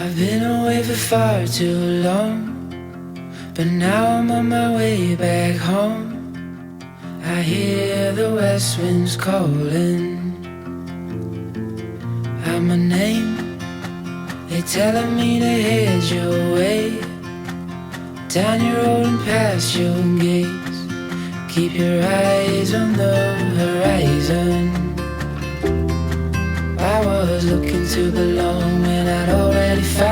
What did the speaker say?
I've been away for far too long, but now I'm on my way back home. I hear the west winds calling out my name. They're telling me to head your way, down your road and past your gates. Keep your eyes on the horizon. I was looking to belong when I'd already found